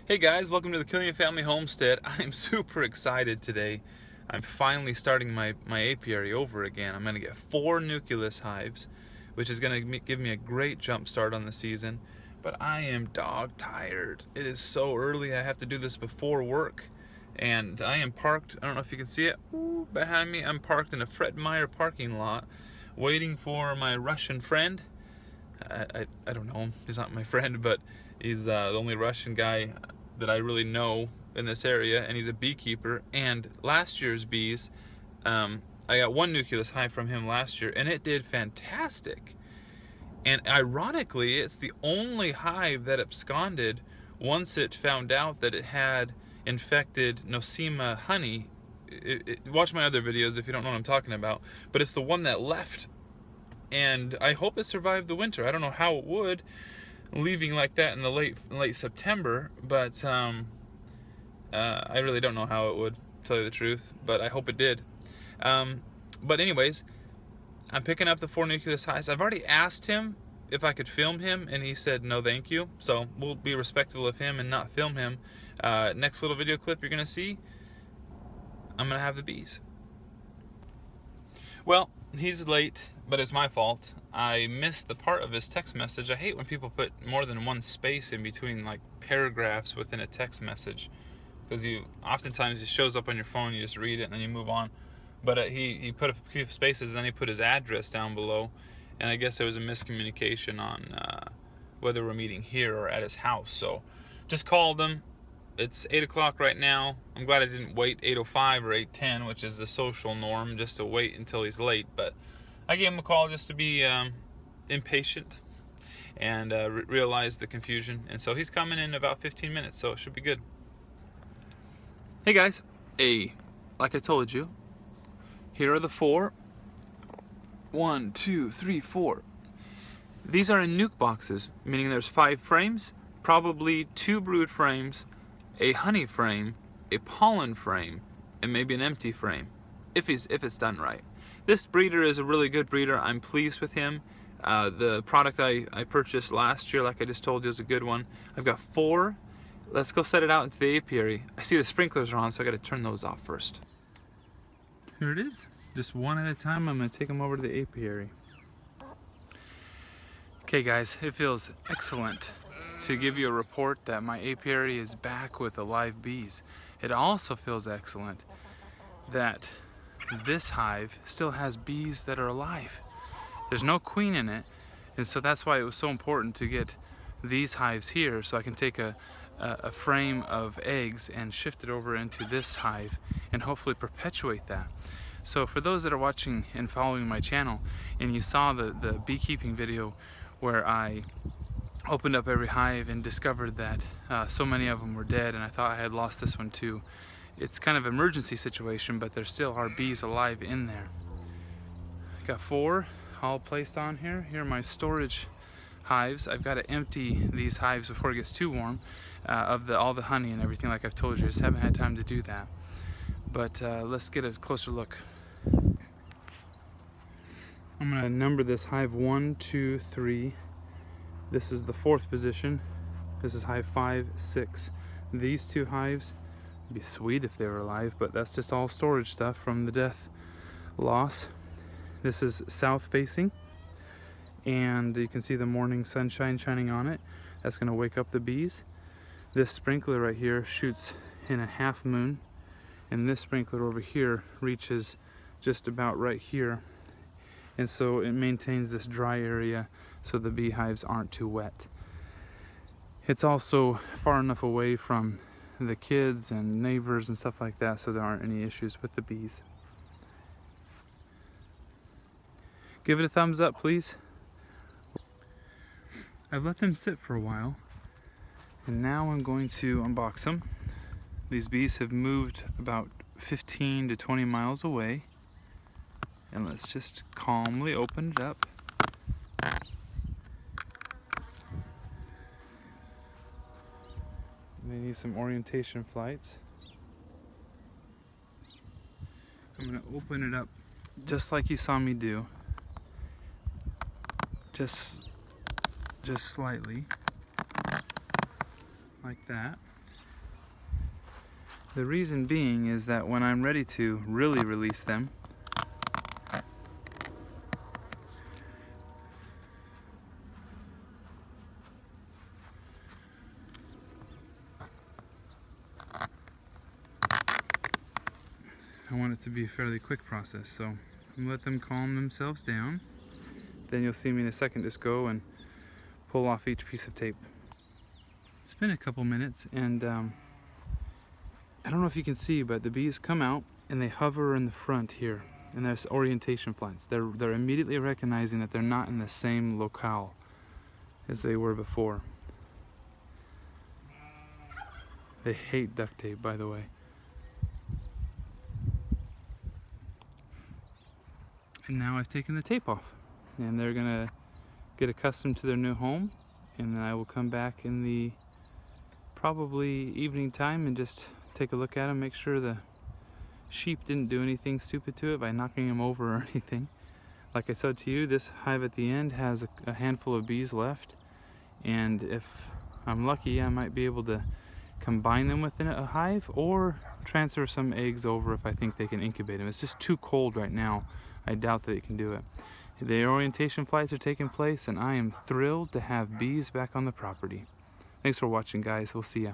Hey guys, welcome to the Killian Family Homestead. I'm super excited today. I'm finally starting my apiary over again. I'm going to get 4 nucleus hives, which is going to give me a great jump start on the season. But I am dog tired. It is so early. I have to do this before work. And I am parked, I don't know if you can see it, behind me. I'm parked in a Fred Meyer parking lot waiting for my Russian friend. I don't know him. He's not my friend, but he's the only Russian guy that I really know in this area, and he's a beekeeper. And last year's bees, I got 1 nucleus hive from him last year, and it did fantastic. And ironically, it's the only hive that absconded once it found out that it had infected Nosema honey. Watch my other videos if you don't know what I'm talking about, but it's the one that left. And I hope it survived the winter. I don't know how it would, leaving like that in the late September, but I really don't know how it would, to tell you the truth, but I hope it did. But anyways, I'm picking up the 4 nucleus hives. I've already asked him if I could film him, and he said no thank you, so we'll be respectful of him and not film him. Next little video clip you're gonna see, I'm gonna have the bees. Well, he's late, but it's my fault. I missed the part of his text message. I hate when people put more than 1 space in between like paragraphs within a text message, because oftentimes it shows up on your phone, you just read it and then you move on. But he put a few spaces, and then he put his address down below, and I guess there was a miscommunication on whether we're meeting here or at his house. So just called him. It's 8 o'clock right now. I'm glad I didn't wait 8:05 or 8:10, which is the social norm, just to wait until he's late. But I gave him a call just to be impatient and realize the confusion. And so he's coming in about 15 minutes, so it should be good. Hey guys, like I told you, here are the 4. 1, 2, 3, 4. These are in nuke boxes, meaning there's 5 frames, probably 2 brood frames, a honey frame, a pollen frame, and maybe an empty frame, if it's done right. This breeder is a really good breeder. I'm pleased with him. The product I purchased last year, like I just told you, is a good one. I've got 4. Let's go set it out into the apiary. I see the sprinklers are on, so I got to turn those off first. Here it is. Just one at a time. I'm going to take them over to the apiary. Okay guys, it feels excellent to give you a report that my apiary is back with alive bees. It also feels excellent that this hive still has bees that are alive. There's no queen in it, and so that's why it was so important to get these hives here, so I can take a frame of eggs and shift it over into this hive and hopefully perpetuate that. So for those that are watching and following my channel, and you saw the beekeeping video where I opened up every hive and discovered that so many of them were dead, and I thought I had lost this one too. It's kind of an emergency situation, but there still are bees alive in there. Got 4 all placed on here. Here are my storage hives. I've got to empty these hives before it gets too warm of all the honey and everything, like I've told you. I just haven't had time to do that. But let's get a closer look. I'm going to number this hive 1, 2, 3. This is the 4th position. This is hive 5, 6. These 2 hives would be sweet if they were alive, but that's just all storage stuff from the death loss. This is south facing, and you can see the morning sunshine shining on it. That's going to wake up the bees. This sprinkler right here shoots in a half moon, and this sprinkler over here reaches just about right here, and so it maintains this dry area so the beehives aren't too wet. It's also far enough away from the kids and neighbors and stuff like that, so there aren't any issues with the bees. Give it a thumbs up, please. I've let them sit for a while, and now I'm going to unbox them. These bees have moved about 15 to 20 miles away, and let's just calmly open it up. They need some orientation flights. I'm going to open it up just like you saw me do. Just slightly, like that. The reason being is that when I'm ready to really release them, I want it to be a fairly quick process, so I'm let them calm themselves down. Then you'll see me in a second just go and pull off each piece of tape. It's been a couple minutes, and I don't know if you can see, but the bees come out and they hover in the front here, and there's orientation flights. They're immediately recognizing that they're not in the same locale as they were before. They hate duct tape, by the way. And now I've taken the tape off, and they're gonna get accustomed to their new home, and then I will come back in the probably evening time and just take a look at them, make sure the sheep didn't do anything stupid to it by knocking them over or anything. Like I said to you, this hive at the end has a handful of bees left, and if I'm lucky, I might be able to combine them within a hive or transfer some eggs over if I think they can incubate them. It's just too cold right now. I doubt that it can do it. The orientation flights are taking place, and I am thrilled to have bees back on the property. Thanks for watching, guys. We'll see ya.